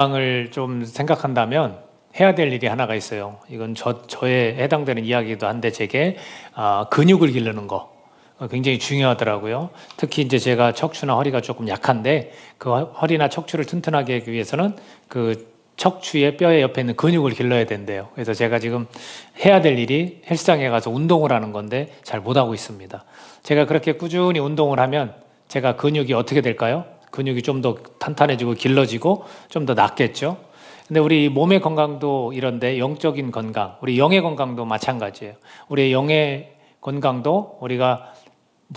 건강을 좀 생각한다면 해야 될 일이 하나가 있어요. 이건 저에 해당되는 이야기도 한데 제게 근육을 기르는 거 굉장히 중요하더라고요. 특히 이제 제가 척추나 허리가 조금 약한데 그 허리나 척추를 튼튼하게 하기 위해서는 그 척추의 뼈의 옆에 있는 근육을 길러야 된대요. 그래서 제가 지금 해야 될 일이 헬스장에 가서 운동을 하는 건데 잘 못하고 있습니다. 제가 그렇게 꾸준히 운동을 하면 제가 근육이 어떻게 될까요? 근육이 좀 더 탄탄해지고 길러지고 좀 더 낫겠죠. 근데 우리 몸의 건강도 이런데 영적인 건강, 우리 영의 건강도 마찬가지예요. 우리의 영의 건강도 우리가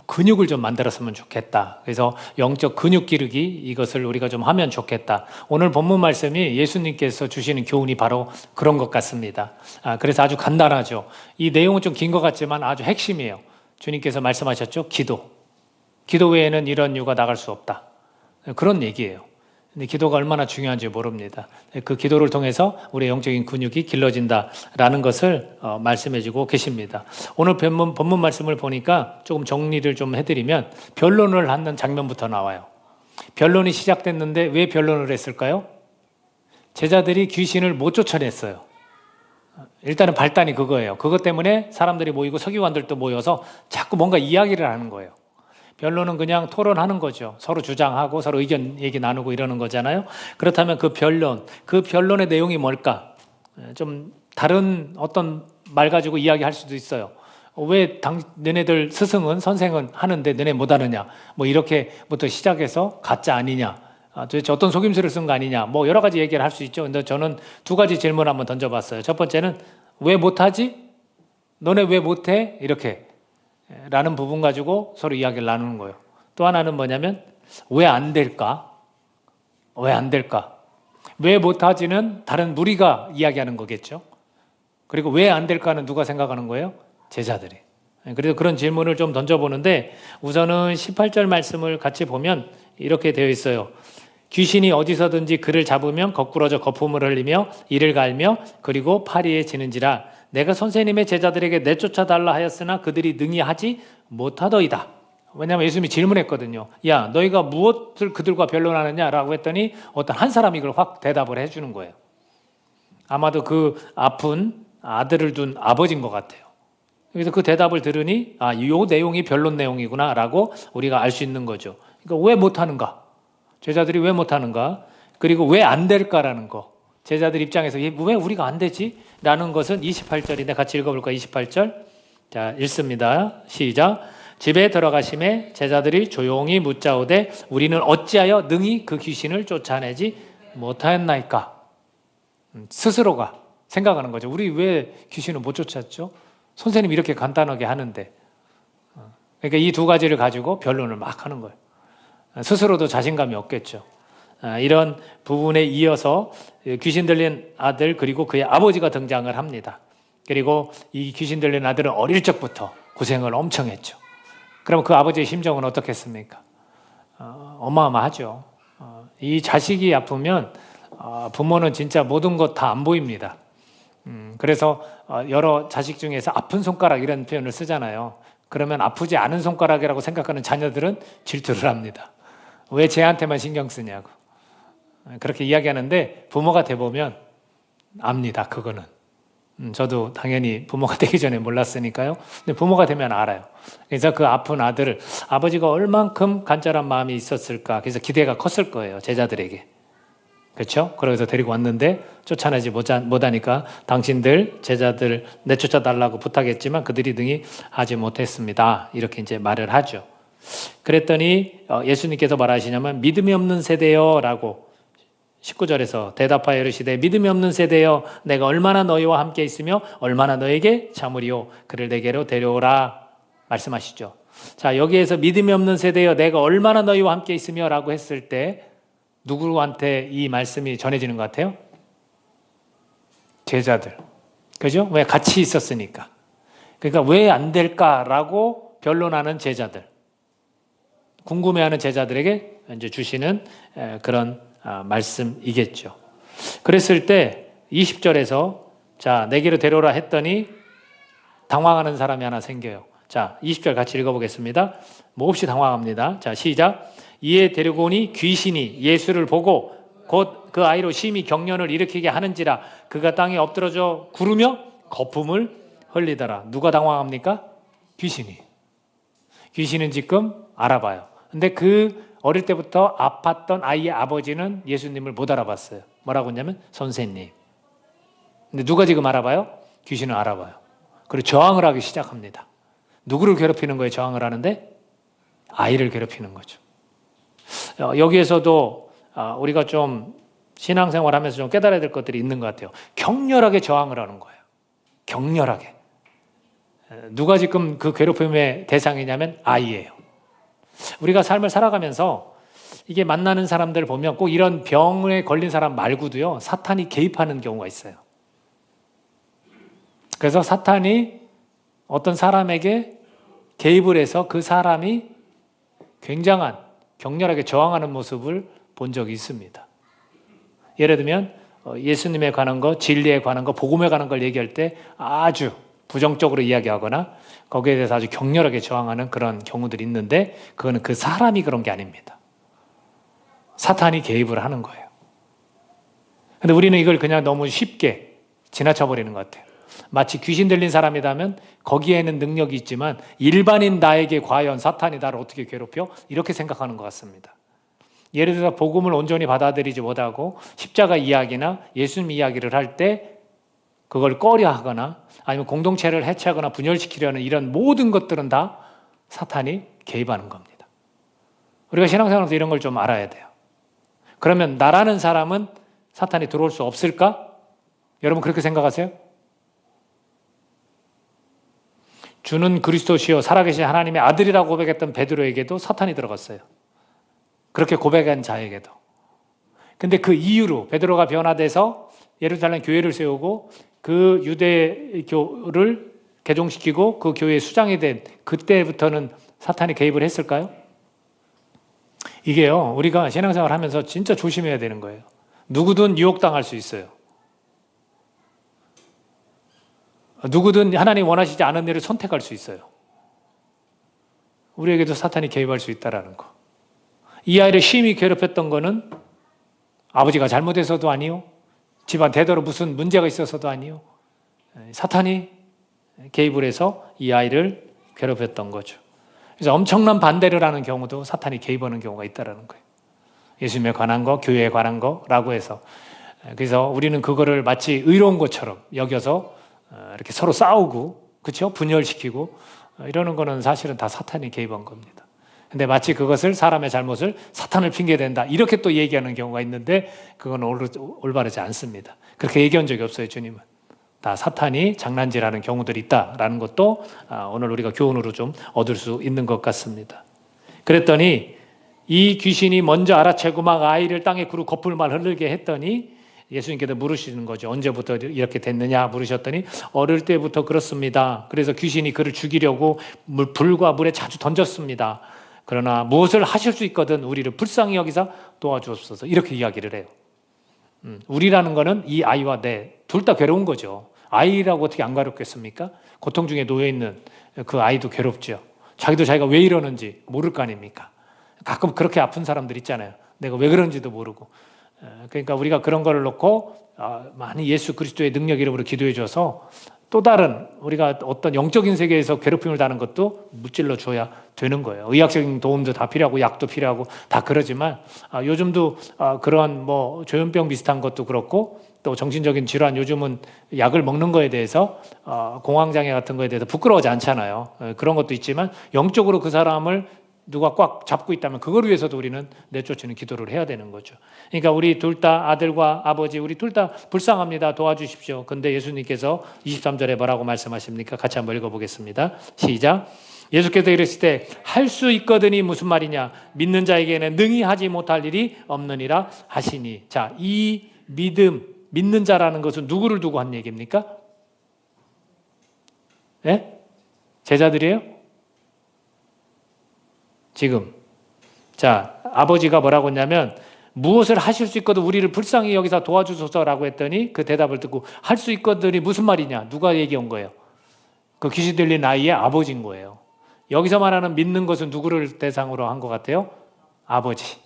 근육을 좀 만들었으면 좋겠다. 그래서 영적 근육 기르기 이것을 우리가 좀 하면 좋겠다. 오늘 본문 말씀이 예수님께서 주시는 교훈이 바로 그런 것 같습니다. 그래서 아주 간단하죠. 이 내용은 좀 긴 것 같지만 아주 핵심이에요. 주님께서 말씀하셨죠. 기도 외에는 이런 유가 나갈 수 없다. 그런 얘기예요. 근데 기도가 얼마나 중요한지 모릅니다. 그 기도를 통해서 우리의 영적인 근육이 길러진다라는 것을 말씀해주고 계십니다. 오늘 본문 말씀을 보니까 조금 정리를 좀 해드리면 변론을 하는 장면부터 나와요. 변론이 시작됐는데 왜 변론을 했을까요? 제자들이 귀신을 못 쫓아냈어요. 일단은 발단이 그거예요. 그것 때문에 사람들이 모이고 서기관들도 모여서 자꾸 뭔가 이야기를 하는 거예요. 변론은 그냥 토론하는 거죠. 서로 주장하고 서로 의견 얘기 나누고 이러는 거잖아요. 그렇다면 그 변론의 내용이 뭘까? 좀 다른 어떤 말 가지고 이야기할 수도 있어요. 왜 너네들 스승은 선생은 하는데 너네 못하느냐? 뭐 이렇게부터 시작해서 가짜 아니냐? 도대체 어떤 속임수를 쓴 거 아니냐? 뭐 여러 가지 얘기를 할 수 있죠. 근데 저는 두 가지 질문 한번 던져봤어요. 첫 번째는 왜 못하지? 너네 왜 못해? 이렇게 라는 부분 가지고 서로 이야기를 나누는 거예요. 또 하나는 뭐냐면 왜 안 될까? 왜 안 될까? 왜 못하지는 다른 무리가 이야기하는 거겠죠. 그리고 왜 안 될까는 누가 생각하는 거예요? 제자들이. 그래서 그런 질문을 좀 던져보는데 우선은 18절 말씀을 같이 보면 이렇게 되어 있어요. 귀신이 어디서든지 그를 잡으면 거꾸러져 거품을 흘리며 이를 갈며 그리고 파리에 지는지라 내가 선생님의 제자들에게 내쫓아달라 하였으나 그들이 능히 하지 못하더이다. 왜냐하면 예수님이 질문했거든요. 야, 너희가 무엇을 그들과 변론하느냐라고 했더니 어떤 한 사람이 이걸 확 대답을 해주는 거예요. 아마도 그 아픈 아들을 둔 아버지인 것 같아요. 그래서 그 대답을 들으니 이 내용이 변론 내용이구나 라고 우리가 알 수 있는 거죠. 그러니까 왜 못하는가? 제자들이 왜 못하는가? 그리고 왜 안 될까라는 거. 제자들 입장에서 왜 우리가 안 되지? 라는 것은 28절인데 같이 읽어볼까요? 28절. 자, 읽습니다. 시작. 집에 들어가심에 제자들이 조용히 묻자오되 우리는 어찌하여 능히 그 귀신을 쫓아내지 못하였나이까? 스스로가 생각하는 거죠. 우리 왜 귀신을 못 쫓았죠? 선생님이 이렇게 간단하게 하는데. 그러니까 이 두 가지를 가지고 변론을 막 하는 거예요. 스스로도 자신감이 없겠죠. 이런 부분에 이어서 귀신 들린 아들 그리고 그의 아버지가 등장을 합니다. 그리고 이 귀신 들린 아들은 어릴 적부터 고생을 엄청 했죠. 그럼 그 아버지의 심정은 어떻겠습니까? 어마어마하죠. 이 자식이 아프면 부모는 진짜 모든 것 다 안 보입니다. 그래서 여러 자식 중에서 아픈 손가락 이런 표현을 쓰잖아요. 그러면 아프지 않은 손가락이라고 생각하는 자녀들은 질투를 합니다. 왜 쟤한테만 신경 쓰냐고. 그렇게 이야기하는데 부모가 돼보면 압니다. 그거는. 저도 당연히 부모가 되기 전에 몰랐으니까요. 근데 부모가 되면 알아요. 그래서 그 아픈 아들을 아버지가 얼만큼 간절한 마음이 있었을까. 그래서 기대가 컸을 거예요. 제자들에게. 그렇죠? 그래서 데리고 왔는데 쫓아내지 못하니까 당신들 제자들 내쫓아달라고 부탁했지만 그들이 능히 하지 못했습니다. 이렇게 이제 말을 하죠. 그랬더니 예수님께서 말하시냐면 믿음이 없는 세대여 라고 19절에서 대답하여 이르시되 믿음이 없는 세대여 내가 얼마나 너희와 함께 있으며 얼마나 너에게 참으리요 그를 내게로 데려오라 말씀하시죠. 자, 여기에서 믿음이 없는 세대여 내가 얼마나 너희와 함께 있으며 라고 했을 때 누구한테 이 말씀이 전해지는 것 같아요? 제자들. 그죠? 왜 같이 있었으니까. 그러니까 왜 안 될까라고 변론하는 제자들. 궁금해하는 제자들에게 이제 주시는 그런 말씀이겠죠. 그랬을 때 20절에서 자, 내게로 데려오라 했더니 당황하는 사람이 하나 생겨요. 자, 20절 같이 읽어보겠습니다. 몹시 당황합니다. 자, 시작. 이에 데리고 오니 귀신이 예수를 보고 곧 그 아이로 심히 경련을 일으키게 하는지라. 그가 땅에 엎드러져 구르며 거품을 흘리더라. 누가 당황합니까? 귀신이. 귀신은 지금 알아봐요. 근데 그 어릴 때부터 아팠던 아이의 아버지는 예수님을 못 알아봤어요. 뭐라고 했냐면 선생님. 근데 누가 지금 알아봐요? 귀신은 알아봐요. 그리고 저항을 하기 시작합니다. 누구를 괴롭히는 거예요? 저항을 하는데? 아이를 괴롭히는 거죠. 여기에서도 우리가 좀 신앙생활하면서 좀 깨달아야 될 것들이 있는 것 같아요. 격렬하게 저항을 하는 거예요. 격렬하게. 누가 지금 그 괴롭힘의 대상이냐면 아이예요. 우리가 삶을 살아가면서 이게 만나는 사람들 보면 꼭 이런 병에 걸린 사람 말고도요, 사탄이 개입하는 경우가 있어요. 그래서 사탄이 어떤 사람에게 개입을 해서 그 사람이 굉장한 격렬하게 저항하는 모습을 본 적이 있습니다. 예를 들면 예수님에 관한 거, 진리에 관한 거, 복음에 관한 걸 얘기할 때 아주 부정적으로 이야기하거나 거기에 대해서 아주 격렬하게 저항하는 그런 경우들이 있는데 그거는 그 사람이 그런 게 아닙니다. 사탄이 개입을 하는 거예요. 근데 우리는 이걸 그냥 너무 쉽게 지나쳐 버리는 것 같아요. 마치 귀신 들린 사람이라면 거기에는 능력이 있지만 일반인 나에게 과연 사탄이 나를 어떻게 괴롭혀? 이렇게 생각하는 것 같습니다. 예를 들어서 복음을 온전히 받아들이지 못하고 십자가 이야기나 예수님 이야기를 할 때 그걸 꺼려 하거나 아니면 공동체를 해체하거나 분열시키려는 이런 모든 것들은 다 사탄이 개입하는 겁니다. 우리가 신앙생활에서 이런 걸 좀 알아야 돼요. 그러면 나라는 사람은 사탄이 들어올 수 없을까? 여러분 그렇게 생각하세요? 주는 그리스도시요 살아계신 하나님의 아들이라고 고백했던 베드로에게도 사탄이 들어갔어요. 그렇게 고백한 자에게도. 근데 그 이후로 베드로가 변화돼서 예루살렘 교회를 세우고 그 유대교를 개종시키고 그 교회의 수장이 된 그때부터는 사탄이 개입을 했을까요? 이게요, 우리가 신앙생활 하면서 진짜 조심해야 되는 거예요. 누구든 유혹당할 수 있어요. 누구든 하나님 원하시지 않은 일을 선택할 수 있어요. 우리에게도 사탄이 개입할 수 있다는 거. 이 아이를 심히 괴롭혔던 거는 아버지가 잘못해서도 아니요, 집안 대대로 무슨 문제가 있어서도 아니요, 사탄이 개입을 해서 이 아이를 괴롭혔던 거죠. 그래서 엄청난 반대를 하는 경우도 사탄이 개입하는 경우가 있다는 거예요. 예수님에 관한 거, 교회에 관한 거라고 해서. 그래서 우리는 그거를 마치 의로운 것처럼 여겨서 이렇게 서로 싸우고, 그렇죠? 분열시키고 이러는 거는 사실은 다 사탄이 개입한 겁니다. 근데 마치 그것을 사람의 잘못을 사탄을 핑계댄다 이렇게 또 얘기하는 경우가 있는데 그건 올바르지 않습니다. 그렇게 얘기한 적이 없어요. 주님은 다 사탄이 장난질하는 경우들이 있다라는 것도 오늘 우리가 교훈으로 좀 얻을 수 있는 것 같습니다. 그랬더니 이 귀신이 먼저 알아채고 막 아이를 땅에 구르고 거품을 흘리게 했더니 예수님께서 물으시는 거죠. 언제부터 이렇게 됐느냐 물으셨더니 어릴 때부터 그렇습니다. 그래서 귀신이 그를 죽이려고 불과 물에 자주 던졌습니다. 그러나 무엇을 하실 수 있거든 우리를 불쌍히 여기사 도와주옵소서 이렇게 이야기를 해요. 우리라는 거는 이 아이와 내 둘 다 괴로운 거죠. 아이라고 어떻게 안 괴롭겠습니까? 고통 중에 놓여있는 그 아이도 괴롭죠. 자기도 자기가 왜 이러는지 모를 거 아닙니까? 가끔 그렇게 아픈 사람들 있잖아요. 내가 왜 그런지도 모르고. 그러니까 우리가 그런 걸 놓고 많이 예수 그리스도의 능력 이름으로 기도해 줘서 또 다른 우리가 어떤 영적인 세계에서 괴롭힘을 당하는 것도 무찔러 줘야 되는 거예요. 의학적인 도움도 다 필요하고 약도 필요하고 다 그러지만 요즘도 그러한 뭐 조현병 비슷한 것도 그렇고 또 정신적인 질환 요즘은 약을 먹는 거에 대해서 공황장애 같은 거에 대해서 부끄러워하지 않잖아요. 그런 것도 있지만 영적으로 그 사람을 누가 꽉 잡고 있다면 그걸 위해서도 우리는 내쫓는 기도를 해야 되는 거죠. 그러니까 우리 둘 다 아들과 아버지 우리 둘 다 불쌍합니다. 도와주십시오. 근데 예수님께서 23절에 뭐라고 말씀하십니까? 같이 한번 읽어보겠습니다. 시작. 예수께서 이르실 때 할 수 있거든이 무슨 말이냐? 믿는 자에게는 능히 하지 못할 일이 없느니라 하시니. 자, 이 믿는 자라는 것은 누구를 두고 한 얘기입니까? 예? 제자들이에요? 지금 자 아버지가 뭐라고 했냐면 무엇을 하실 수 있거든 우리를 불쌍히 여기서 도와주소서라고 했더니 그 대답을 듣고 할 수 있거든이 무슨 말이냐 누가 얘기한 거예요? 그 귀신 들린 아이의 아버지인 거예요. 여기서 말하는 믿는 것은 누구를 대상으로 한 것 같아요? 아버지.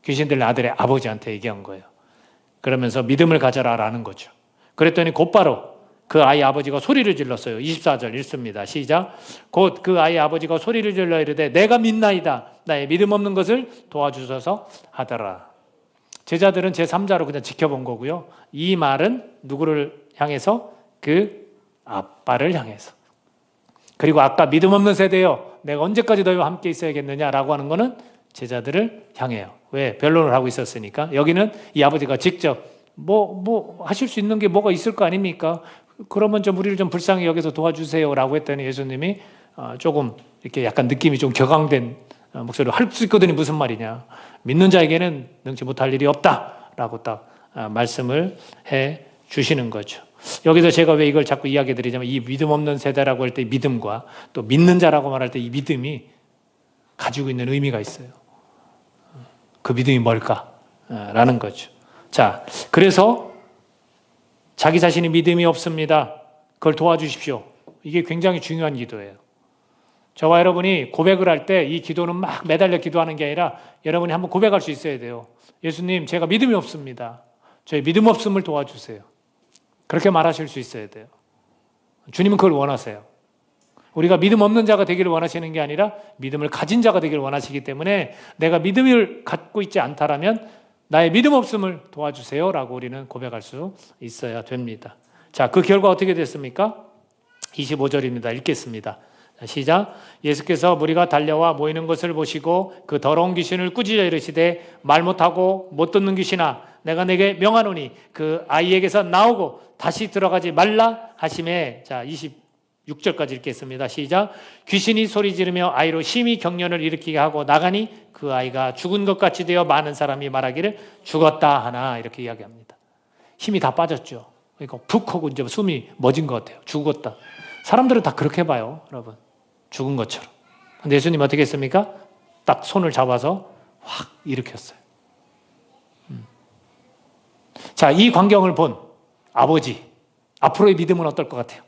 귀신 들린 아들의 아버지한테 얘기한 거예요. 그러면서 믿음을 가져라라는 거죠. 그랬더니 곧바로 그 아이 아버지가 소리를 질렀어요. 24절 읽습니다. 시작. 곧 그 아이 아버지가 소리를 질러 이르되 내가 믿나이다. 나의 믿음 없는 것을 도와주소서 하더라. 제자들은 제3자로 그냥 지켜본 거고요. 이 말은 누구를 향해서? 그 아빠를 향해서. 그리고 아까 믿음 없는 세대요. 내가 언제까지 너희와 함께 있어야겠느냐라고 하는 거는 제자들을 향해요. 왜? 변론을 하고 있었으니까. 여기는 이 아버지가 직접 뭐 하실 수 있는 게 뭐가 있을 거 아닙니까? 그러면 좀 우리를 좀 불쌍히 여기서 도와주세요라고 했더니 예수님이 조금 이렇게 약간 느낌이 좀 격앙된 목소리로 할 수 있거든요. 무슨 말이냐? 믿는 자에게는 능치 못할 일이 없다라고 딱 말씀을 해 주시는 거죠. 여기서 제가 왜 이걸 자꾸 이야기 드리자면 이 믿음 없는 세대라고 할 때 믿음과 또 믿는 자라고 말할 때 이 믿음이 가지고 있는 의미가 있어요. 그 믿음이 뭘까라는 거죠. 자, 그래서 자기 자신이 믿음이 없습니다. 그걸 도와주십시오. 이게 굉장히 중요한 기도예요. 저와 여러분이 고백을 할 때 이 기도는 막 매달려 기도하는 게 아니라 여러분이 한번 고백할 수 있어야 돼요. 예수님, 제가 믿음이 없습니다. 저의 믿음 없음을 도와주세요. 그렇게 말하실 수 있어야 돼요. 주님은 그걸 원하세요. 우리가 믿음 없는 자가 되기를 원하시는 게 아니라 믿음을 가진 자가 되기를 원하시기 때문에 내가 믿음을 갖고 있지 않다라면 나의 믿음 없음을 도와주세요 라고 우리는 고백할 수 있어야 됩니다. 자, 그 결과 어떻게 됐습니까? 25절입니다. 읽겠습니다. 시작. 예수께서 무리가 달려와 모이는 것을 보시고 그 더러운 귀신을 꾸짖어 이르시되 말 못하고 못 듣는 귀신아 내가 내게 명하노니 그 아이에게서 나오고 다시 들어가지 말라 하시매. 자, 26절까지 읽겠습니다. 시작. 귀신이 소리 지르며 아이로 심히 경련을 일으키게 하고 나가니 그 아이가 죽은 것 같이 되어 많은 사람이 말하기를 죽었다 하나 이렇게 이야기합니다. 힘이 다 빠졌죠. 그러니까 푹 하고 이제 숨이 멎은 것 같아요. 죽었다. 사람들은 다 그렇게 봐요, 여러분. 죽은 것처럼. 근데 예수님 어떻게 했습니까? 딱 손을 잡아서 확 일으켰어요. 자, 이 광경을 본 아버지, 앞으로의 믿음은 어떨 것 같아요?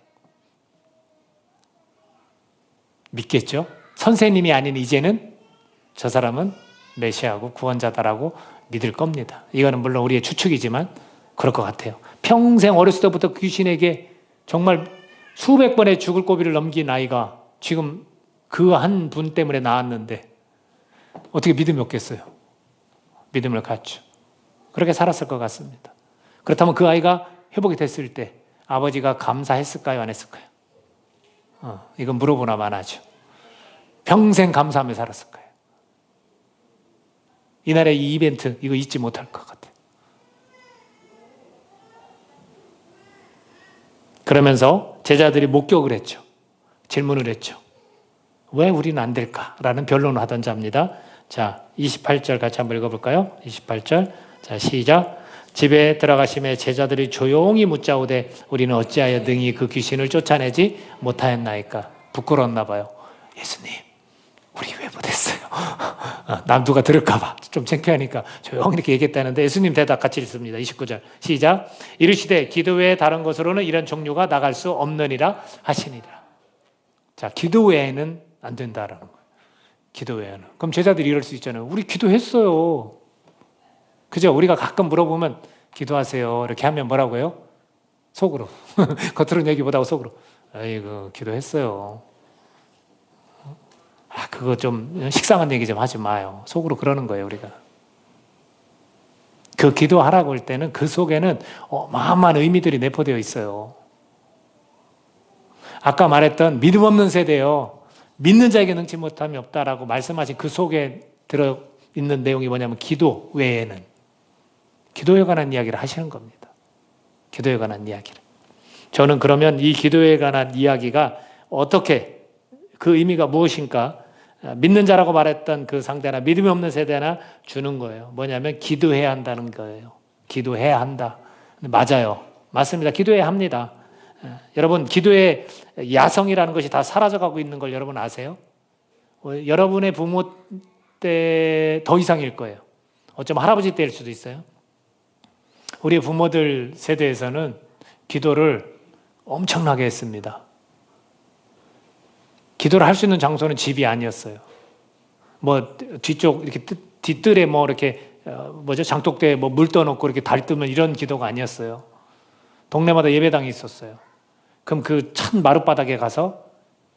믿겠죠? 선생님이 아닌 이제는 저 사람은 메시아고 구원자다라고 믿을 겁니다. 이거는 물론 우리의 추측이지만 그럴 것 같아요. 평생 어렸을 때부터 귀신에게 정말 수백 번의 죽을 고비를 넘긴 아이가 지금 그 한 분 때문에 나았는데 어떻게 믿음이 없겠어요? 믿음을 갖죠. 그렇게 살았을 것 같습니다. 그렇다면 그 아이가 회복이 됐을 때 아버지가 감사했을까요? 안 했을까요? 이건 물어보나만 하죠. 평생 감사하며 살았을 거예요. 이날의 이 이벤트 이거 잊지 못할 것 같아요. 그러면서 제자들이 목격을 했죠. 질문을 했죠. 왜 우리는 안 될까라는 변론을 하던 자입니다. 자, 28절 같이 한번 읽어볼까요? 28절. 자, 시작. 집에 들어가심에 제자들이 조용히 묻자오되 우리는 어찌하여 능히 그 귀신을 쫓아내지 못하였나이까. 부끄러웠나 봐요. 예수님, 우리 왜 못했어요? 남 누가 들을까봐 좀 창피하니까 조용히 이렇게 얘기했다는데 예수님 대답 같이 읽습니다. 29절 시작. 이르시되 기도 외에 다른 것으로는 이런 종류가 나갈 수 없느니라 하시니라. 자, 기도 외에는 안 된다라는 거예요. 기도 외에는. 그럼 제자들이 이럴 수 있잖아요. 우리 기도했어요. 그죠? 우리가 가끔 물어보면 기도하세요 이렇게 하면 뭐라고 해요? 속으로. 겉으로는 얘기 못하고 속으로. 아이고 기도했어요. 그거 좀 식상한 얘기 좀 하지 마요. 속으로 그러는 거예요, 우리가. 그 기도하라고 할 때는 그 속에는 어마어마한 의미들이 내포되어 있어요. 아까 말했던 믿음 없는 세대요. 믿는 자에게 능치 못함이 없다라고 말씀하신 그 속에 들어있는 내용이 뭐냐면 기도 외에는 기도에 관한 이야기를 하시는 겁니다. 기도에 관한 이야기를. 저는 그러면 이 기도에 관한 이야기가 어떻게 그 의미가 무엇인가 믿는 자라고 말했던 그 상대나 믿음이 없는 세대나 주는 거예요. 뭐냐면 기도해야 한다는 거예요. 기도해야 한다. 맞아요. 맞습니다. 기도해야 합니다. 여러분 기도의 야성이라는 것이 다 사라져가고 있는 걸 여러분 아세요? 여러분의 부모 때 더 이상일 거예요. 어쩌면 할아버지 때일 수도 있어요. 우리 부모들 세대에서는 기도를 엄청나게 했습니다. 기도를 할 수 있는 장소는 집이 아니었어요. 뭐 뒤쪽 이렇게 뒷뜰에 뭐 이렇게 장독대에 뭐 물 떠놓고 이렇게 달 뜨면 이런 기도가 아니었어요. 동네마다 예배당이 있었어요. 그럼 그 찬 마룻바닥에 가서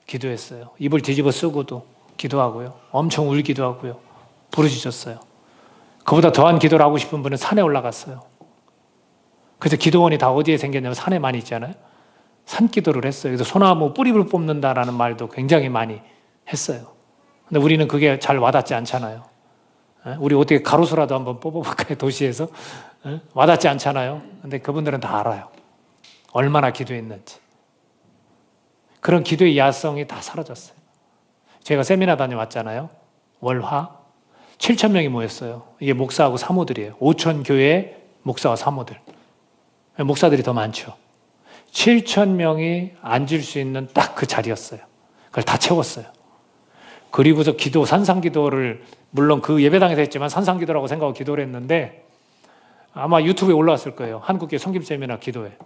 기도했어요. 이불 뒤집어 쓰고도 기도하고요. 엄청 울기도 하고요. 부르짖었어요. 그보다 더한 기도를 하고 싶은 분은 산에 올라갔어요. 그래서 기도원이 다 어디에 생겼냐면 산에 많이 있잖아요. 산기도를 했어요. 그래서 소나무 뿌리를 뽑는다라는 말도 굉장히 많이 했어요. 근데 우리는 그게 잘 와닿지 않잖아요. 우리 어떻게 가로수라도 한번 뽑아볼까요? 도시에서. 와닿지 않잖아요. 근데 그분들은 다 알아요. 얼마나 기도했는지. 그런 기도의 야성이 다 사라졌어요. 제가 세미나 다녀왔잖아요. 월화. 7,000명이 모였어요. 이게 목사하고 사모들이에요. 5천 교회 목사와 사모들. 목사들이 더 많죠. 7,000명이 앉을 수 있는 딱 그 자리였어요. 그걸 다 채웠어요. 그리고서 기도, 산상기도를 물론 그 예배당에서 했지만 산상기도라고 생각하고 기도를 했는데 아마 유튜브에 올라왔을 거예요. 한국교회 성김세미나 기도회.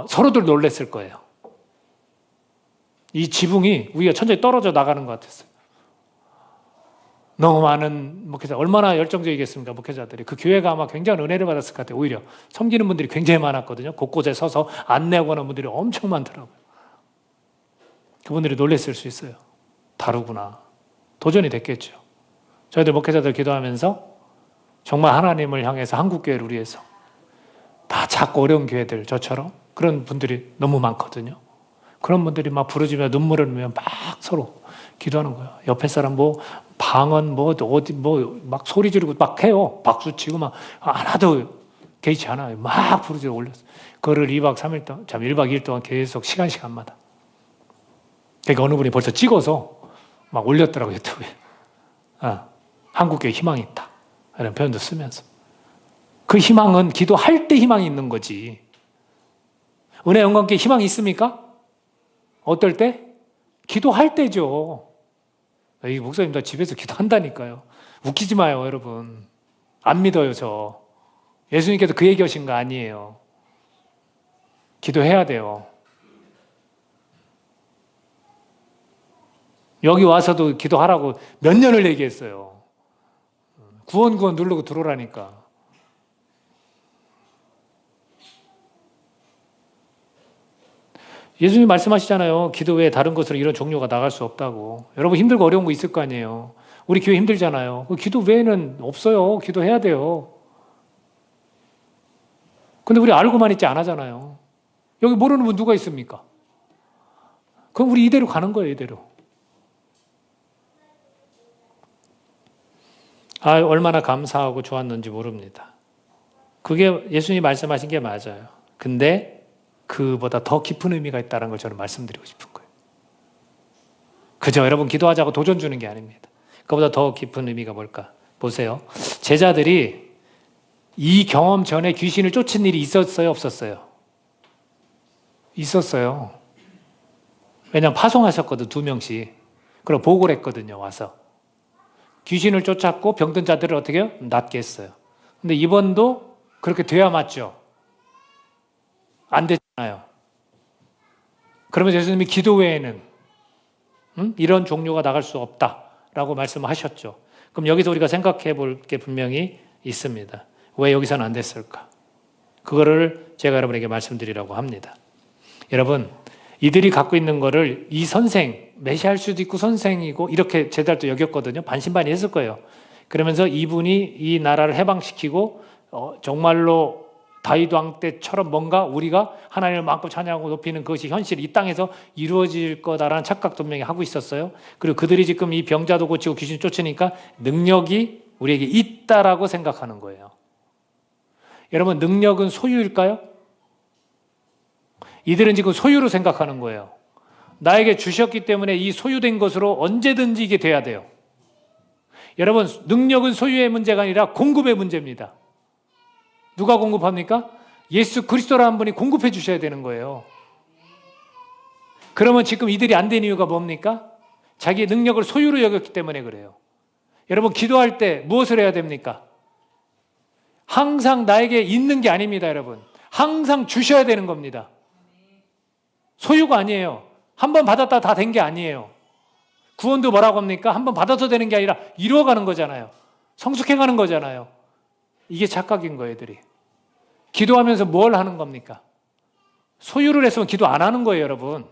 서로들 놀랬을 거예요. 이 지붕이 위가 천장이 떨어져 나가는 것 같았어요. 너무 많은 목회자, 얼마나 열정적이겠습니까, 목회자들이. 그 교회가 아마 굉장한 은혜를 받았을 것 같아요. 오히려 섬기는 분들이 굉장히 많았거든요. 곳곳에 서서 안내하고 하는 분들이 엄청 많더라고요. 그분들이 놀랬을 수 있어요. 다르구나. 도전이 됐겠죠. 저희들 목회자들 기도하면서 정말 하나님을 향해서 한국교회를 위해서 다 작고 어려운 교회들, 저처럼 그런 분들이 너무 많거든요. 그런 분들이 막 부르짖으며 눈물을 흘리며 막 서로 기도하는 거예요. 옆에 사람 방언 어디 막 소리 지르고 막 해요. 박수 치고 막 하나도 개의치 않아요. 막 부르짖어 올렸어요. 그거를 2박 3일 동안, 1박 2일 동안 계속 시간마다. 그러니까 어느 분이 벌써 찍어서 막 올렸더라고요, 유튜브에. 한국교회 희망이 있다. 이런 표현도 쓰면서. 그 희망은 기도할 때 희망이 있는 거지. 은혜 영광께 희망이 있습니까? 어떨 때? 기도할 때죠. 이 목사님 다 집에서 기도한다니까요. 웃기지 마요, 여러분. 안 믿어요, 저. 예수님께서 그 얘기하신 거 아니에요. 기도해야 돼요. 여기 와서도 기도하라고 몇 년을 얘기했어요. 구원 누르고 들어오라니까. 예수님 말씀하시잖아요. 기도 외에 다른 것으로 이런 종류가 나갈 수 없다고. 여러분 힘들고 어려운 거 있을 거 아니에요. 우리 교회 힘들잖아요. 기도 외에는 없어요. 기도해야 돼요. 근데 우리 알고만 있지 안 하잖아요. 여기 모르는 분 누가 있습니까? 그럼 우리 이대로 가는 거예요, 이대로. 얼마나 감사하고 좋았는지 모릅니다. 그게 예수님이 말씀하신 게 맞아요. 근데 그보다 더 깊은 의미가 있다는 걸 저는 말씀드리고 싶은 거예요. 그죠? 여러분 기도하자고 도전 주는 게 아닙니다. 그보다 더 깊은 의미가 뭘까? 보세요. 제자들이 이 경험 전에 귀신을 쫓은 일이 있었어요? 없었어요? 있었어요. 왜냐하면 파송하셨거든, 2명씩. 그럼 보고를 했거든요, 와서. 귀신을 쫓았고 병든 자들을 어떻게 해요? 낫게 했어요. 근데 이번도 그렇게 돼야 맞죠? 안 됐잖아요. 그러면 예수님이 기도 외에는 이런 종류가 나갈 수 없다라고 말씀하셨죠. 그럼 여기서 우리가 생각해 볼 게 분명히 있습니다. 왜 여기서는 안 됐을까? 그거를 제가 여러분에게 말씀드리려고 합니다. 여러분, 이들이 갖고 있는 거를 이 선생, 메시아일 수도 있고 선생이고 이렇게 제자들도 여겼거든요. 반신반의했을 거예요. 그러면서 이분이 이 나라를 해방시키고 정말로 다윗 왕 때처럼 뭔가 우리가 하나님을 마음껏 찬양하고 높이는 그것이 현실이 이 땅에서 이루어질 거다라는 착각도 분명히 하고 있었어요. 그리고 그들이 지금 이 병자도 고치고 귀신 쫓으니까 능력이 우리에게 있다라고 생각하는 거예요. 여러분, 능력은 소유일까요? 이들은 지금 소유로 생각하는 거예요. 나에게 주셨기 때문에 이 소유된 것으로 언제든지 이게 돼야 돼요. 여러분, 능력은 소유의 문제가 아니라 공급의 문제입니다. 누가 공급합니까? 예수 그리스도라는 분이 공급해 주셔야 되는 거예요. 그러면 지금 이들이 안 된 이유가 뭡니까? 자기의 능력을 소유로 여겼기 때문에 그래요. 여러분, 기도할 때 무엇을 해야 됩니까? 항상 나에게 있는 게 아닙니다, 여러분. 항상 주셔야 되는 겁니다. 소유가 아니에요. 한 번 받았다 다 된 게 아니에요. 구원도 뭐라고 합니까? 한 번 받아서 되는 게 아니라 이루어가는 거잖아요. 성숙해가는 거잖아요. 이게 착각인 거예요, 애들이. 기도하면서 뭘 하는 겁니까? 소유를 했으면 기도 안 하는 거예요, 여러분.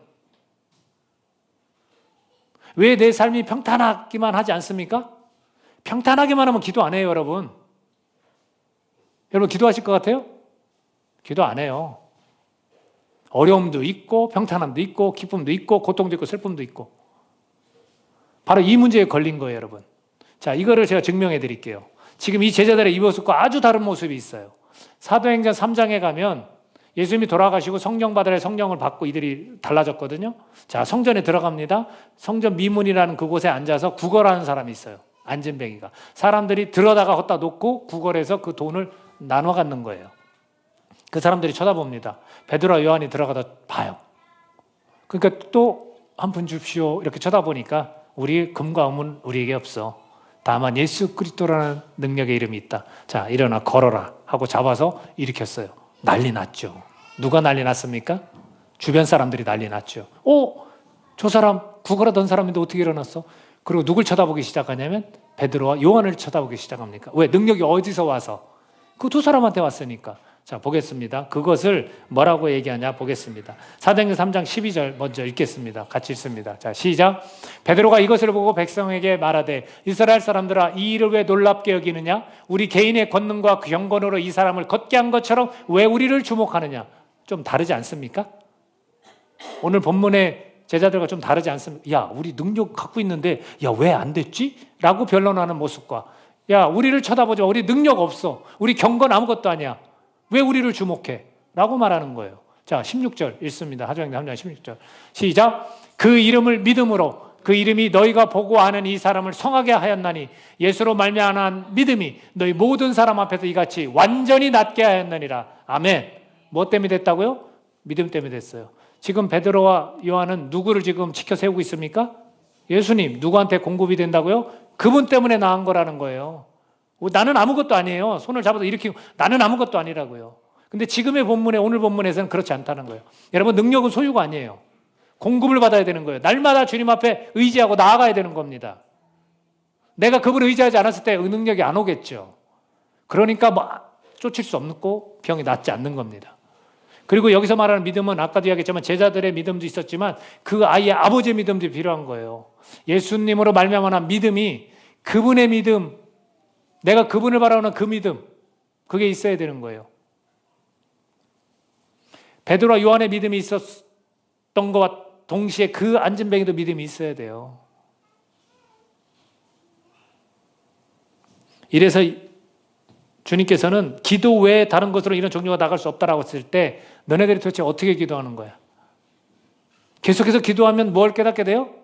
왜 내 삶이 평탄하기만 하지 않습니까? 평탄하기만 하면 기도 안 해요, 여러분. 여러분 기도하실 것 같아요? 기도 안 해요. 어려움도 있고 평탄함도 있고 기쁨도 있고 고통도 있고 슬픔도 있고. 바로 이 문제에 걸린 거예요, 여러분. 자, 이거를 제가 증명해 드릴게요. 지금 이 제자들의 이 모습과 아주 다른 모습이 있어요. 사도행전 3장에 가면 예수님이 돌아가시고 성령 받으라 성령을 받고 이들이 달라졌거든요. 자, 성전에 들어갑니다. 성전 미문이라는 그곳에 앉아서 구걸하는 사람이 있어요. 안진뱅이가. 사람들이 들어다가 걷다 놓고 구걸해서 그 돈을 나눠 갖는 거예요. 그 사람들이 쳐다봅니다. 베드로와 요한이 들어가다 봐요. 그러니까 또 한 푼 줍시오 이렇게 쳐다보니까 우리 금과 은은 우리에게 없어. 다만 예수 그리스도라는 능력의 이름이 있다. 자, 일어나 걸어라 하고 잡아서 일으켰어요. 난리 났죠. 누가 난리 났습니까? 주변 사람들이 난리 났죠. 저 사람 구걸하던 사람인데 어떻게 일어났어? 그리고 누굴 쳐다보기 시작하냐면 베드로와 요한을 쳐다보기 시작합니까? 왜? 능력이 어디서 와서? 그 두 사람한테 왔으니까. 자, 보겠습니다. 그것을 뭐라고 얘기하냐 보겠습니다. 사도행전 3장 12절 먼저 읽겠습니다. 같이 읽습니다. 자, 시작. 베드로가 이것을 보고 백성에게 말하되 이스라엘 사람들아 이 일을 왜 놀랍게 여기느냐? 우리 개인의 권능과 경건으로 이 사람을 걷게 한 것처럼 왜 우리를 주목하느냐? 좀 다르지 않습니까? 오늘 본문의 제자들과 좀 다르지 않습니까? 야, 우리 능력 갖고 있는데 야, 왜 안 됐지? 라고 변론하는 모습과 야, 우리를 쳐다보지 마. 우리 능력 없어. 우리 경건 아무것도 아니야. 왜 우리를 주목해? 라고 말하는 거예요. 자, 16절 읽습니다. 사도행전 3장 16절. 시작. 그 이름을 믿음으로 그 이름이 너희가 보고 아는 이 사람을 성하게 하였나니 예수로 말미암은 믿음이 너희 모든 사람 앞에서 이같이 완전히 낫게 하였느니라. 아멘. 뭐 때문에 됐다고요? 믿음 때문에 됐어요. 지금 베드로와 요한은 누구를 지금 지켜 세우고 있습니까? 예수님. 누구한테 공급이 된다고요? 그분 때문에 나은 거라는 거예요. 나는 아무것도 아니에요. 손을 잡아서 일으키고 나는 아무것도 아니라고요. 근데 지금의 본문에 오늘 본문에서는 그렇지 않다는 거예요. 여러분 능력은 소유가 아니에요. 공급을 받아야 되는 거예요. 날마다 주님 앞에 의지하고 나아가야 되는 겁니다. 내가 그분을 의지하지 않았을 때 능력이 안 오겠죠. 그러니까 뭐 쫓을 수 없고 병이 낫지 않는 겁니다. 그리고 여기서 말하는 믿음은 아까도 이야기했지만 제자들의 믿음도 있었지만 그 아이의 아버지의 믿음도 필요한 거예요. 예수님으로 말미암은 믿음이 그분의 믿음, 내가 그분을 바라보는 그 믿음, 그게 있어야 되는 거예요. 베드로와 요한의 믿음이 있었던 것과 동시에 그 안진뱅이도 믿음이 있어야 돼요. 이래서 주님께서는 기도 외에 다른 것으로 이런 종류가 나갈 수 없다라고 했을 때 너네들이 도대체 어떻게 기도하는 거야? 계속해서 기도하면 뭘 깨닫게 돼요?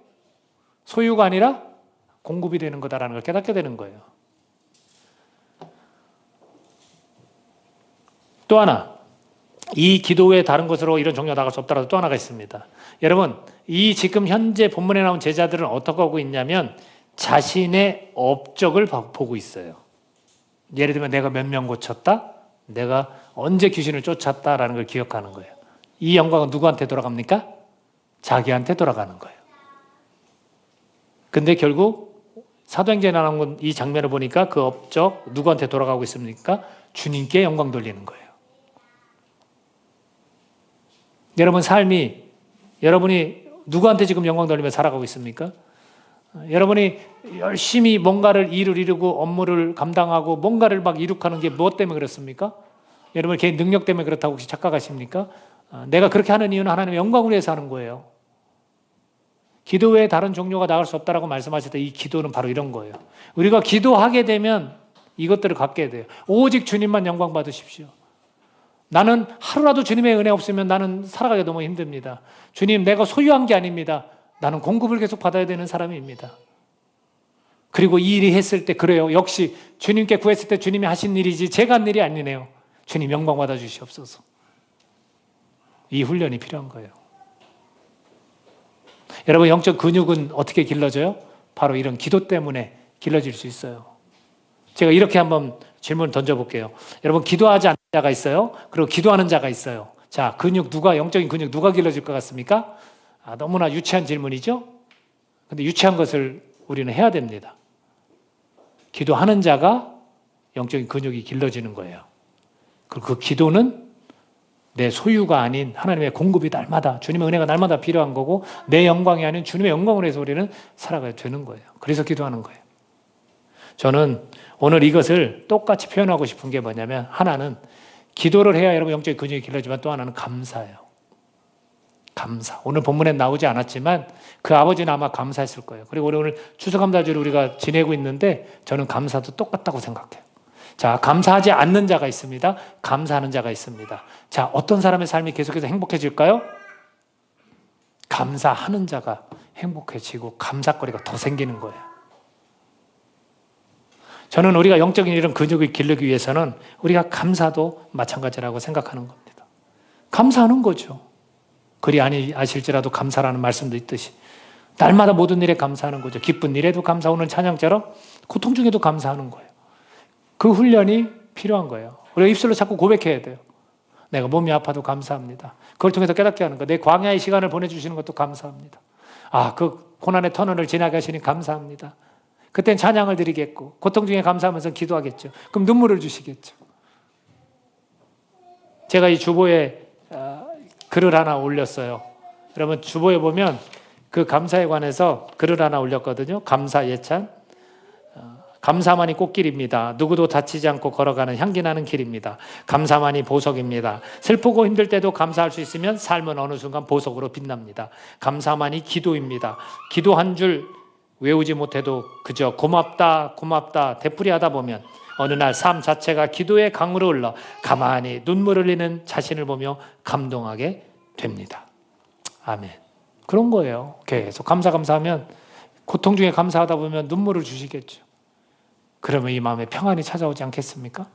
소유가 아니라 공급이 되는 거다라는 걸 깨닫게 되는 거예요. 또 하나, 이 기도 외에 다른 것으로 이런 종류가 나갈 수 없다라도 또 하나가 있습니다. 여러분, 이 지금 현재 본문에 나온 제자들은 어떻게 하고 있냐면 자신의 업적을 보고 있어요. 예를 들면 내가 몇 명 고쳤다? 내가 언제 귀신을 쫓았다라는 걸 기억하는 거예요. 이 영광은 누구한테 돌아갑니까? 자기한테 돌아가는 거예요. 근데 결국 사도행전에 나온 이 장면을 보니까 그 업적 누구한테 돌아가고 있습니까? 주님께 영광 돌리는 거예요. 여러분 삶이 여러분이 누구한테 지금 영광 돌리며 살아가고 있습니까? 여러분이 열심히 뭔가를 일을 이루고 업무를 감당하고 뭔가를 막 이룩하는 게 무엇 때문에 그렇습니까? 여러분 개인 능력 때문에 그렇다고 혹시 착각하십니까? 내가 그렇게 하는 이유는 하나님의 영광을 위해서 하는 거예요. 기도 외에 다른 종류가 나갈 수 없다라고 말씀하실 때 이 기도는 바로 이런 거예요. 우리가 기도하게 되면 이것들을 갖게 돼요. 오직 주님만 영광 받으십시오. 나는 하루라도 주님의 은혜 없으면 나는 살아가기 너무 힘듭니다. 주님, 내가 소유한 게 아닙니다. 나는 공급을 계속 받아야 되는 사람입니다. 그리고 이 일이 했을 때 그래요. 역시 주님께 구했을 때 주님이 하신 일이지 제가 한 일이 아니네요. 주님 영광 받아 주시옵소서. 이 훈련이 필요한 거예요. 여러분 영적 근육은 어떻게 길러져요? 바로 이런 기도 때문에 길러질 수 있어요. 제가 이렇게 한번 질문을 던져볼게요. 여러분 기도하지 않는 자가 있어요. 그리고 기도하는 자가 있어요. 자, 근육 영적인 근육 누가 길러질 것 같습니까? 너무나 유치한 질문이죠? 근데 유치한 것을 우리는 해야 됩니다. 기도하는 자가 영적인 근육이 길러지는 거예요. 그리고 그 기도는 내 소유가 아닌 하나님의 공급이 날마다, 주님의 은혜가 날마다 필요한 거고, 내 영광이 아닌 주님의 영광을 위해서 우리는 살아가야 되는 거예요. 그래서 기도하는 거예요. 저는 오늘 이것을 똑같이 표현하고 싶은 게 뭐냐면, 하나는 기도를 해야 여러분 영적인 근육이 길러지만, 또 하나는 감사예요. 감사. 오늘 본문에 나오지 않았지만 그 아버지는 아마 감사했을 거예요. 그리고 우리 오늘 추수감사주를 우리가 지내고 있는데, 저는 감사도 똑같다고 생각해요. 자, 감사하지 않는 자가 있습니다. 감사하는 자가 있습니다. 자, 어떤 사람의 삶이 계속해서 행복해질까요? 감사하는 자가 행복해지고 감사거리가 더 생기는 거예요. 저는 우리가 영적인 이런 근육을 기르기 위해서는 우리가 감사도 마찬가지라고 생각하는 겁니다. 감사하는 거죠. 그리 아실지라도 감사라는 말씀도 있듯이 날마다 모든 일에 감사하는 거죠. 기쁜 일에도 감사, 오늘 찬양처럼 고통 중에도 감사하는 거예요. 그 훈련이 필요한 거예요. 우리가 입술로 자꾸 고백해야 돼요. 내가 몸이 아파도 감사합니다. 그걸 통해서 깨닫게 하는 거. 내 광야의 시간을 보내주시는 것도 감사합니다. 아, 그 고난의 터널을 지나게 하시니 감사합니다. 그땐 찬양을 드리겠고, 고통 중에 감사하면서 기도하겠죠. 그럼 눈물을 주시겠죠. 제가 이 주보에 글을 하나 올렸어요. 여러분 주보에 보면 그 감사에 관해서 글을 하나 올렸거든요. 감사 예찬. 감사만이 꽃길입니다. 누구도 다치지 않고 걸어가는 향기나는 길입니다. 감사만이 보석입니다. 슬프고 힘들 때도 감사할 수 있으면 삶은 어느 순간 보석으로 빛납니다. 감사만이 기도입니다. 기도 한 줄 외우지 못해도 그저 고맙다 고맙다 되풀이하다 보면 어느 날 삶 자체가 기도의 강으로 흘러 가만히 눈물 흘리는 자신을 보며 감동하게 됩니다. 아멘. 그런 거예요. 계속 감사하면 고통 중에 감사하다 보면 눈물을 주시겠죠. 그러면 이 마음에 평안이 찾아오지 않겠습니까?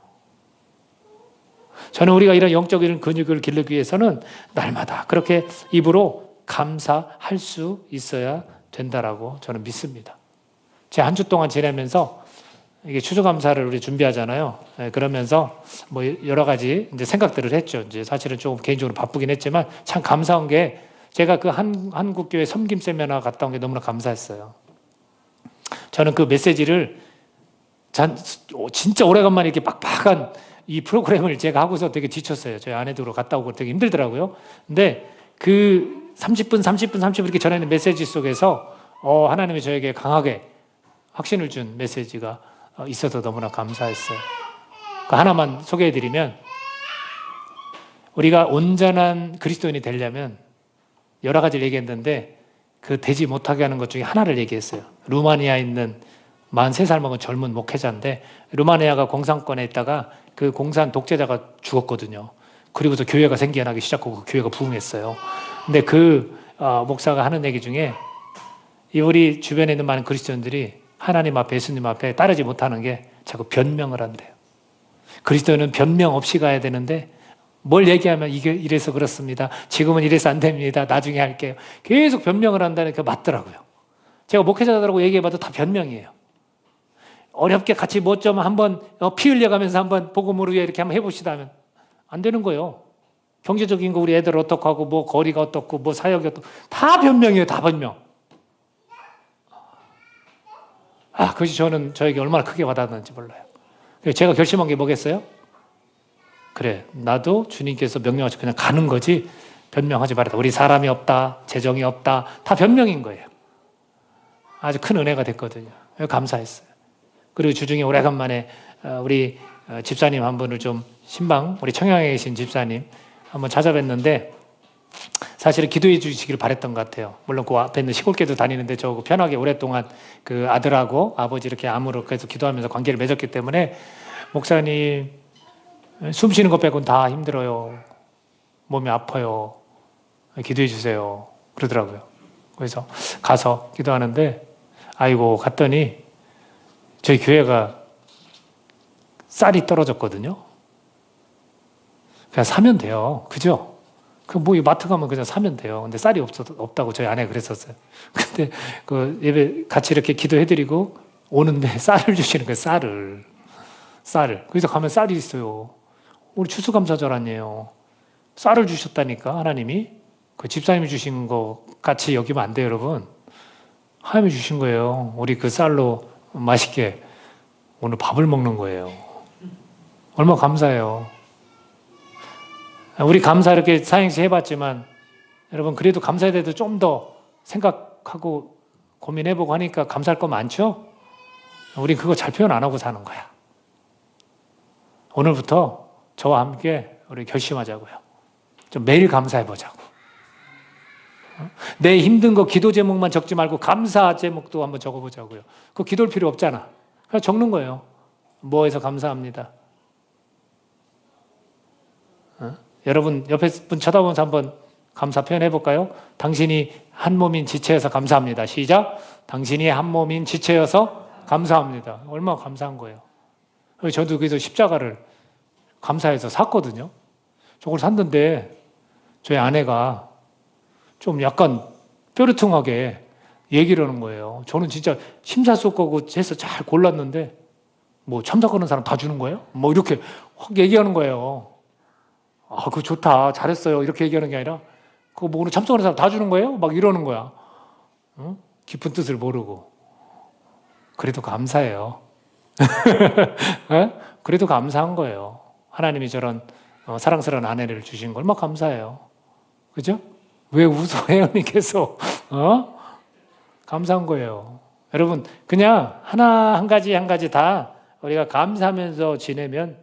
저는 우리가 이런 영적인 근육을 기르기 위해서는 날마다 그렇게 입으로 감사할 수 있어야 된다라고 저는 믿습니다. 제가 한 주 동안 지내면서 이게 추수감사를 우리 준비하잖아요. 그러면서 뭐 여러 가지 이제 생각들을 했죠. 이제 사실은 조금 개인적으로 바쁘긴 했지만 참 감사한 게, 제가 그 한국교회 섬김 세미나 갔다 온 게 너무나 감사했어요. 저는 그 메시지를 진짜 오래간만에 이렇게 빡빡한 이 프로그램을 제가 하고서 되게 지쳤어요. 저희 아내도 갔다 오고 되게 힘들더라고요. 근데 그 30분 이렇게 전하는 메시지 속에서 하나님이 저에게 강하게 확신을 준 메시지가 있어서 너무나 감사했어요. 그 하나만 소개해드리면, 우리가 온전한 그리스도인이 되려면 여러 가지를 얘기했는데 그 되지 못하게 하는 것 중에 하나를 얘기했어요. 루마니아에 있는 43살 먹은 젊은 목회자인데, 루마니아가 공산권에 있다가 그 공산 독재자가 죽었거든요. 그리고서 교회가 생겨나기 시작하고 그 교회가 부흥했어요. 근데 그 목사가 하는 얘기 중에, 우리 주변에 있는 많은 그리스도인들이 하나님 앞에, 예수님 앞에 따르지 못하는 게 자꾸 변명을 한대요. 그리스도인은 변명 없이 가야 되는데 뭘 얘기하면 이게 이래서 그렇습니다. 지금은 이래서 안 됩니다. 나중에 할게요. 계속 변명을 한다는 게 맞더라고요. 제가 목회자들하고 얘기해봐도 다 변명이에요. 어렵게 같이 뭐 좀 한번 피 흘려가면서 한번 복음을 위해 이렇게 한번 해봅시다 하면 안 되는 거예요. 경제적인 거 우리 애들 어떡하고, 뭐 거리가 어떻고, 뭐 사역이 어떻고, 다 변명이에요. 다 변명. 그것이 저에게 얼마나 크게 와닿았는지 몰라요. 제가 결심한 게 뭐겠어요? 그래, 나도 주님께서 명령하셔서 그냥 가는 거지 변명하지 말아라. 우리 사람이 없다, 재정이 없다, 다 변명인 거예요. 아주 큰 은혜가 됐거든요. 감사했어요. 그리고 주중에 오래간만에 우리 집사님 한 분을 좀 신방, 우리 청양에 계신 집사님 한번 찾아뵀는데, 사실은 기도해 주시기를 바랬던 것 같아요. 물론 그 앞에 있는 시골교도 다니는데 저 편하게 오랫동안 그 아들하고 아버지 이렇게 암으로 계속 기도하면서 관계를 맺었기 때문에, 목사님 숨 쉬는 것 빼고는 다 힘들어요. 몸이 아파요. 기도해 주세요. 그러더라고요. 그래서 가서 기도하는데, 아이고 갔더니 저희 교회가 쌀이 떨어졌거든요. 그냥 사면 돼요. 그죠? 뭐 마트 가면 그냥 사면 돼요. 근데 쌀이 없다고 저희 아내가 그랬었어요. 근데 그 예배 같이 이렇게 기도해드리고 오는데 쌀을 주시는 거예요. 쌀을. 그래서 가면 쌀이 있어요. 우리 추수감사절 아니에요. 쌀을 주셨다니까, 하나님이. 그 집사님이 주신 거 같이 여기면 안 돼요, 여러분. 하나님이 주신 거예요. 우리 그 쌀로 맛있게 오늘 밥을 먹는 거예요. 얼마나 감사해요. 우리 감사 이렇게 사행시 해봤지만 여러분 그래도 감사에 대해서 좀 더 생각하고 고민해보고 하니까 감사할 거 많죠? 우린 그거 잘 표현 안 하고 사는 거야. 오늘부터 저와 함께 우리 결심하자고요. 좀 매일 감사해보자고. 내 힘든 거 기도 제목만 적지 말고 감사 제목도 한번 적어보자고요. 그거 기도할 필요 없잖아. 그냥 적는 거예요. 뭐해서 감사합니다. 여러분 옆에 분 쳐다보면서 한번 감사 표현해볼까요? 당신이 한 몸인 지체여서 감사합니다. 시작. 당신이 한 몸인 지체여서 감사합니다. 얼마나 감사한 거예요. 저도 그래서 십자가를 감사해서 샀거든요. 저걸 샀는데 저희 아내가 좀 약간 뾰루퉁하게 얘기를 하는 거예요. 저는 진짜 심사숙고하고 해서 잘 골랐는데 뭐 참석하는 사람 다 주는 거예요? 뭐 이렇게 확 얘기하는 거예요. 아, 그거 좋다. 잘했어요. 이렇게 얘기하는 게 아니라 그거 뭐 오늘 참석하는 사람 다 주는 거예요? 막 이러는 거야. 응? 깊은 뜻을 모르고. 그래도 감사해요. 그래도 감사한 거예요. 하나님이 저런 사랑스러운 아내를 주신 걸 얼마나 감사해요. 그죠? 왜 웃어, 혜연이 계속? 감사한 거예요. 여러분, 그냥 하나, 한 가지 다 우리가 감사하면서 지내면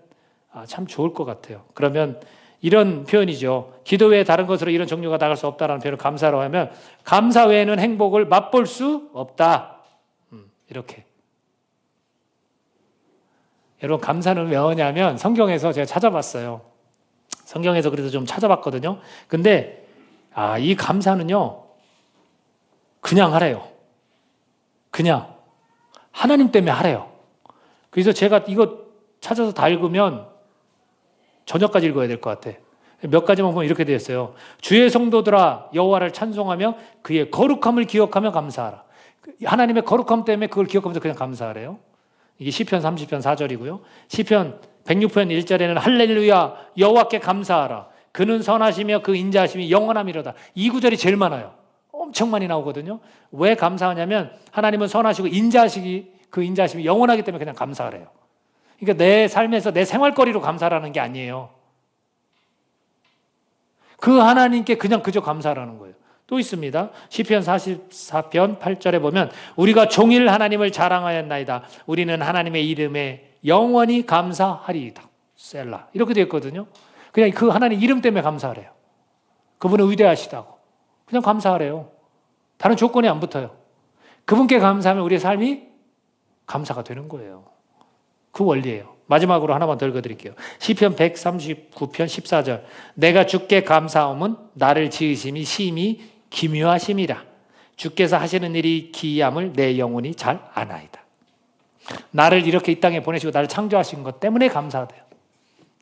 참 좋을 것 같아요. 그러면 이런 표현이죠. 기도 외에 다른 것으로 이런 종류가 나갈 수 없다라는 표현을 감사로 하면 감사 외에는 행복을 맛볼 수 없다. 이렇게. 여러분, 감사는 왜 하냐면 성경에서 제가 찾아봤어요. 성경에서 그래도 좀 찾아봤거든요. 근데 이 감사는요, 그냥 하래요. 그냥 하나님 때문에 하래요. 그래서 제가 이거 찾아서 다 읽으면 저녁까지 읽어야 될 것 같아. 몇 가지만 보면 이렇게 되어 있어요. 주의 성도들아 여호와를 찬송하며 그의 거룩함을 기억하며 감사하라. 하나님의 거룩함 때문에 그걸 기억하면서 그냥 감사하래요. 이게 시편 30편 4절이고요. 시편 106편 1절에는 할렐루야 여호와께 감사하라. 그는 선하시며 그 인자하심이 영원함이로다. 이 구절이 제일 많아요. 엄청 많이 나오거든요. 왜 감사하냐면 하나님은 선하시고 그 인자하심이 영원하기 때문에 그냥 감사하래요. 그러니까 내 삶에서 내 생활거리로 감사라는 게 아니에요. 그 하나님께 그냥 그저 감사라는 거예요. 또 있습니다. 시편 44편 8절에 보면 우리가 종일 하나님을 자랑하였나이다. 우리는 하나님의 이름에 영원히 감사하리이다. 셀라. 이렇게 되어 있거든요. 그냥 그 하나님 이름 때문에 감사하래요. 그분은 위대하시다고. 그냥 감사하래요. 다른 조건이 안 붙어요. 그분께 감사하면 우리의 삶이 감사가 되는 거예요. 그 원리예요. 마지막으로 하나만 더 읽어드릴게요. 시편 139편 14절 내가 주께 감사함은 나를 지으심이 심히 기묘하심이라. 주께서 하시는 일이 기이함을 내 영혼이 잘 아나이다. 나를 이렇게 이 땅에 보내시고 나를 창조하신 것 때문에 감사하대요.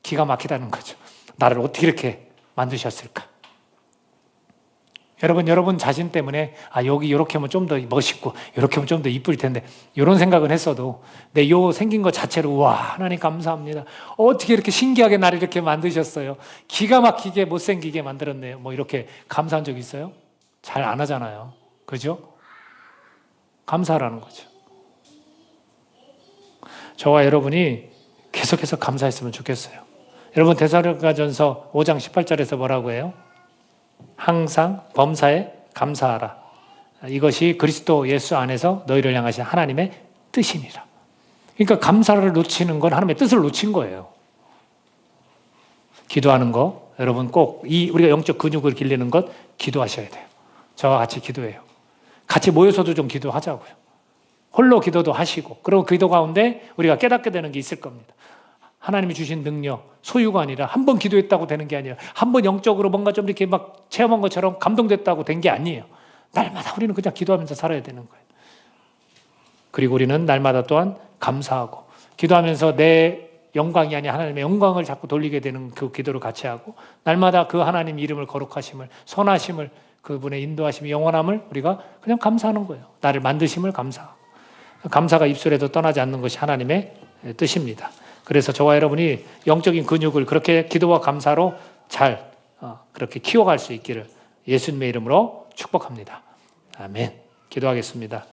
기가 막히다는 거죠. 나를 어떻게 이렇게 만드셨을까? 여러분 자신 때문에 여기 이렇게 하면 좀 더 멋있고 이렇게 하면 좀 더 이쁠 텐데 이런 생각은 했어도 내 요 생긴 것 자체로 와 하나님 감사합니다. 어떻게 이렇게 신기하게 나를 이렇게 만드셨어요. 기가 막히게 못생기게 만들었네요. 뭐 이렇게 감사한 적 있어요? 잘 안 하잖아요. 그죠? 감사하라는 거죠. 저와 여러분이 계속해서 감사했으면 좋겠어요. 여러분 데살로니가전서 5장 18절에서 뭐라고 해요? 항상 범사에 감사하라. 이것이 그리스도 예수 안에서 너희를 향하신 하나님의 뜻이니라. 그러니까 감사를 놓치는 건 하나님의 뜻을 놓친 거예요. 기도하는 거 여러분 꼭 우리가 영적 근육을 길리는 것 기도하셔야 돼요. 저와 같이 기도해요. 같이 모여서도 좀 기도하자고요. 홀로 기도도 하시고 그리고 기도 가운데 우리가 깨닫게 되는 게 있을 겁니다. 하나님이 주신 능력, 소유가 아니라 한 번 기도했다고 되는 게 아니에요. 한 번 영적으로 뭔가 좀 이렇게 막 체험한 것처럼 감동됐다고 된 게 아니에요. 날마다 우리는 그냥 기도하면서 살아야 되는 거예요. 그리고 우리는 날마다 또한 감사하고 기도하면서 내 영광이 아닌 하나님의 영광을 자꾸 돌리게 되는 그 기도를 같이 하고 날마다 그 하나님 이름을 거룩하심을 선하심을 그분의 인도하심이 영원함을 우리가 그냥 감사하는 거예요. 나를 만드심을 감사하고 감사가 입술에도 떠나지 않는 것이 하나님의 뜻입니다. 그래서 저와 여러분이 영적인 근육을 그렇게 기도와 감사로 잘 그렇게 키워갈 수 있기를 예수님의 이름으로 축복합니다. 아멘. 기도하겠습니다.